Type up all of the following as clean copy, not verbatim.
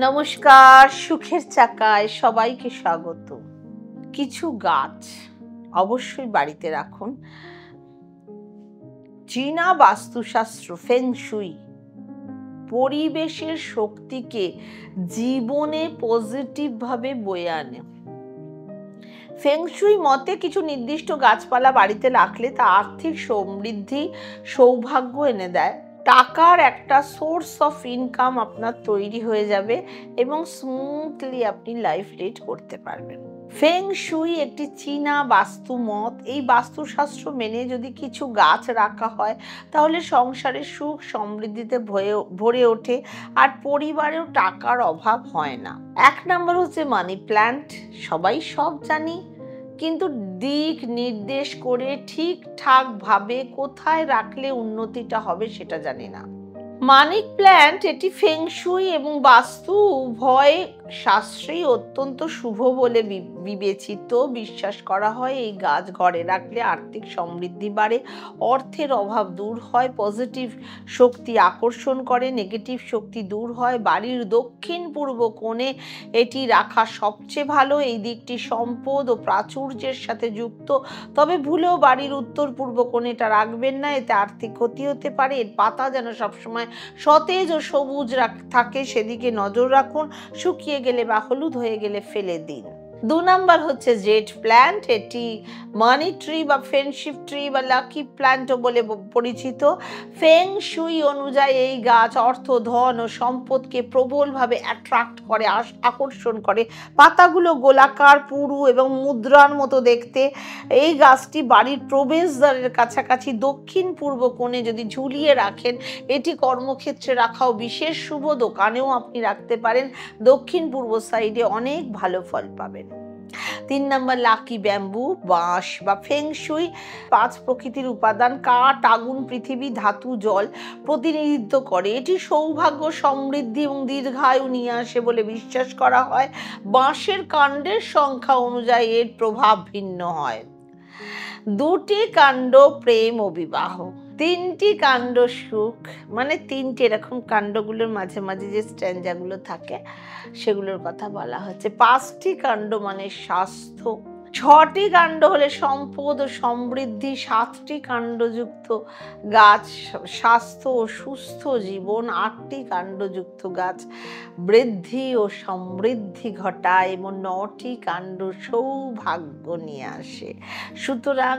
নমস্কার, সুখের চাকায় সবাইকে স্বাগত। কিছু গাছ অবশ্যই বাড়িতে রাখুন। চীনা বাস্তুশাস্ত্র ফেং শুই পরিবেশের শক্তিকে জীবনে পজিটিভ ভাবে বয়ে আনে। ফেং শুই মতে কিছু নির্দিষ্ট গাছপালা বাড়িতে রাখলে তা আর্থিক সমৃদ্ধি, সৌভাগ্য এনে দেয়। টাকার একটা সোর্স অফ ইনকাম আপনার তৈরি হয়ে যাবে এবং স্মুথলি আপনি লাইফ লিড করতে পারবেন। ফেং শুই একটি চীনা বাস্তু মত। এই বাস্তুশাস্ত্র মেনে যদি কিছু গাছ রাখা হয় তাহলে সংসারে সুখ সমৃদ্ধিতে ভরে ওঠে আর পরিবারেও টাকার অভাব হয় না। 1 নম্বর হচ্ছে মানি প্ল্যান্ট। সবাই সব জানি, কিন্তু দিক নির্দেশ করে ঠিকঠাক ভাবে কোথায় রাখলে উন্নতিটা হবে সেটা জানি না। মানি প্ল্যান্ট এটি ফেং শুই এবং বাস্তু উভয় শাস্ত্রেই অত্যন্ত শুভ বলে বিবেচিত। বিশ্বাস করা হয় এই গাছ ঘরে রাখলে আর্থিক সমৃদ্ধি বাড়ে, অর্থের অভাব দূর হয়, পজিটিভ শক্তি আকর্ষণ করে, নেগেটিভ শক্তি দূর হয়। বাড়ির দক্ষিণ পূর্ব কোণে এটি রাখা সবচেয়ে ভালো। এই দিকটি সম্পদ ও প্রাচুর্যের সাথে যুক্ত। তবে ভুলেও বাড়ির উত্তর পূর্ব কোণে এটা রাখবেন না, এতে আর্থিক ক্ষতি হতে পারে। এর পাতা যেন সবসময় সতেজ ও সবুজ থাকে, সেদিকে নজর রাখুন। শুকিয়ে গেলে বা হলুদ হয়ে গেলে ফেলে দিন। 2 নম্বর হচ্ছে জেড প্ল্যান্ট। এটি মানি ট্রি বা ফ্রেন্ডশিপ ট্রি বা লাকি প্ল্যান্টও বলে পরিচিত। ফেং শুই অনুযায়ী এই গাছ অর্থ, ধন ও সম্পদকে প্রবলভাবে অ্যাট্রাক্ট করে, আকর্ষণ করে। পাতাগুলো গোলাকার, পুরু এবং মুদ্রার মতো দেখতে। এই গাছটি বাড়ির প্রবেশদ্বারের কাছাকাছি দক্ষিণ পূর্ব কোণে যদি ঝুলিয়ে রাখেন, এটি কর্মক্ষেত্রে রাখাও বিশেষ শুভ। দোকানেও আপনি রাখতে পারেন। দক্ষিণ পূর্ব সাইডে অনেক ভালো ফল পাবেন। 3 নম্বর লাকি ব্যাম্বু। বাঁশ বা ফেং শুই 5 প্রকৃতির উপাদান কাঠ, আগুন, পৃথিবী, ধাতু, জল প্রতিনিধিত্ব করে। এটি সৌভাগ্য, সমৃদ্ধি এবং দীর্ঘায়ু নিয়ে আসে বলে বিশ্বাস করা হয়। বাঁশের কাণ্ডের সংখ্যা অনুযায়ী এর প্রভাব ভিন্ন হয়। 2টি কাণ্ড প্রেম ও বিবাহ, 3টি কাণ্ড সুখ। মানে 3টে এরকম কাণ্ডগুলোর মাঝে মাঝে যে স্ট্যান্ডাগুলো থাকে সেগুলোর কথা বলা হচ্ছে। 5টি কাণ্ড মানে স্বাস্থ্য, 6টি কাণ্ড হলে সম্পদ ও সমৃদ্ধি, 7টি কাণ্ডযুক্ত গাছ স্বাস্থ্য ও সুস্থ জীবন, 8টি কাণ্ডযুক্ত গাছ বৃদ্ধি ও সমৃদ্ধি ঘটায় এবং 9টি কাণ্ড সৌভাগ্য নিয়ে আসে। সুতরাং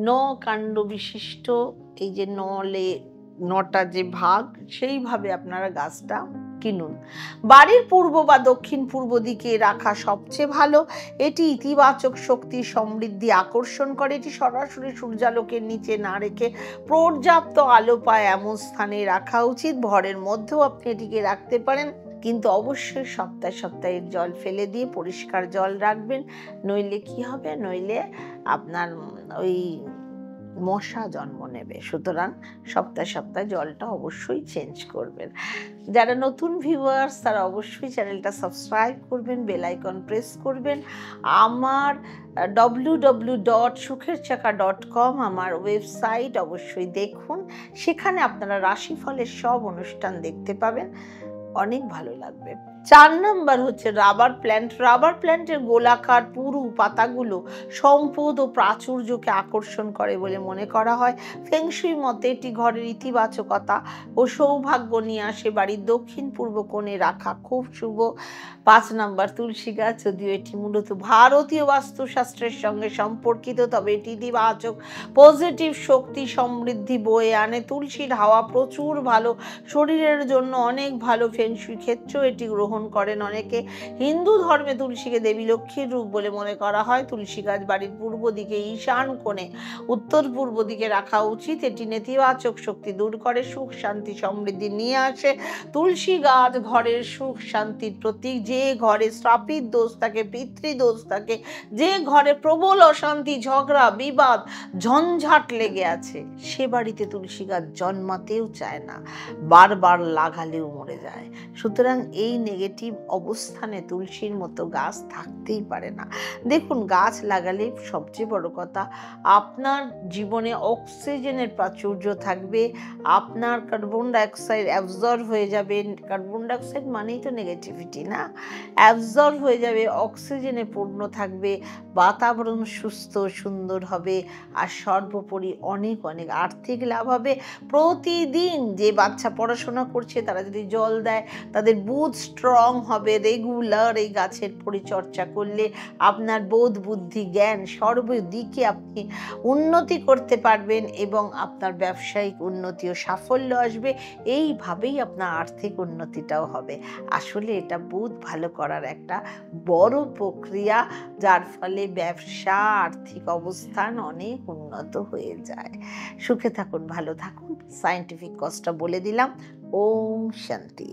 9 কাণ্ড বিশিষ্ট এই যে 9টা যে ভাগ, সেইভাবে আপনারা গাছটা কিনুন। বাড়ির পূর্ব বা দক্ষিণ পূর্ব দিকে রাখা সবচেয়ে ভালো। এটি ইতিবাচক শক্তি, সমৃদ্ধি আকর্ষণ করে। এটি সরাসরি সূর্যালোকের নিচে না রেখে পর্যাপ্ত আলো পায় এমন স্থানে রাখা উচিত। ঘরের মধ্যেও আপনি এটিকে রাখতে পারেন, কিন্তু অবশ্যই সপ্তাহে সপ্তাহে জল ফেলে দিয়ে পরিষ্কার জল রাখবেন। নইলে কি হবে, নইলে আপনার ওই মশা জন্ম নেবে। সুতরাং সপ্তাহে সপ্তাহে জলটা অবশ্যই চেঞ্জ করবেন। যারা নতুন ভিউয়ার্স তারা অবশ্যই চ্যানেলটা সাবস্ক্রাইব করবেন, বেল আইকন প্রেস করবেন। আমার www.sukherchaka.com আমার ওয়েবসাইট অবশ্যই দেখুন। সেখানে আপনারা রাশিফলের সব অনুষ্ঠান দেখতে পাবেন, অনেক ভালো লাগবে। 4 নম্বর হচ্ছে রাবার প্ল্যান্ট। রাবার প্ল্যান্টের গোলাকার পুরু পাতাগুলো সম্পদ ও প্রাচুর্যকে আকর্ষণ করে বলে মনে করা হয়। ফেং শুই মতে এটি ঘরের ইতিবাচকতা ও সৌভাগ্য নিয়ে আসে। বাড়ির দক্ষিণ পূর্ব কোণে রাখা খুব শুভ। 5 নম্বর তুলসী গাছ। যদিও এটি মূলত ভারতীয় বাস্তুশাস্ত্রের সঙ্গে সম্পর্কিত, তবে এটি ইতিবাচক পজিটিভ শক্তি, সমৃদ্ধি বয়ে আনে। তুলসীর হাওয়া প্রচুর ভালো, শরীরের জন্য অনেক ভালো। ফেং শুই ক্ষেত্রেও এটি গ্রহণ করেন অনেকে। হিন্দু ধর্মে তুলসীকে দেবী লক্ষ্মীর রূপ বলে মনে করা হয়। তুলসী গাছ বাড়ির পূর্ব দিকে ঈশান কোণে উত্তর পূর্ব দিকে রাখা উচিত। এটি নেতিবাচক শক্তি দূর করে, সুখ শান্তি সমৃদ্ধি নিয়ে আসে। তুলসী গাছ ঘরের সুখ শান্তির প্রতীক। যে ঘরে শ্রাপিত দোষ থাকে, পিতৃদোষ থাকে, যে ঘরে প্রবল অশান্তি, ঝগড়া, বিবাদ, ঝঞ্ঝাট লেগে আছে, সে বাড়িতে তুলসী গাছ জন্মাতেও চায় না, বারবার লাগালেও মরে যায়। সুতরাং এই নেগেটিভ অবস্থানে তুলসীর মতো গাছ থাকতেই পারে না। দেখুন, গাছ লাগালে সবচেয়ে বড় কথা আপনার জীবনে অক্সিজেনের প্রাচুর্য থাকবে, আপনার কার্বন ডাইঅক্সাইড অ্যাবজর্ব হয়ে যাবে। কার্বন ডাইঅক্সাইড মানেই তো নেগেটিভিটি না, অ্যাবজর্ব হয়ে যাবে, অক্সিজেনে পূর্ণ থাকবে, বাতাবরণ সুস্থ সুন্দর হবে, আর সর্বোপরি অনেক অনেক আর্থিক লাভ হবে। প্রতিদিন যে বাচ্চা পড়াশোনা করছে তারা যদি জল দেয়, তাদের বুধ স্ট্রং হবে। রেগুলার এই গাছের পরিচর্যা করলে আপনার বোধ বুদ্ধি জ্ঞান সর্বদিকে আপনি উন্নতি করতে পারবেন এবং আপনার ব্যবসায়িক উন্নতি ও সাফল্য আসবে। এইভাবেই আপনার আর্থিক উন্নতিটাও হবে। আসলে এটা বুধ ভালো করার একটা বড় প্রক্রিয়া, যার ফলে ব্যবসা আর্থিক অবস্থান অনেক উন্নত হয়ে যায়। সুখে থাকুন, ভালো থাকুন। সায়েন্টিফিক কজটা বলে দিলাম। ওম শান্তি।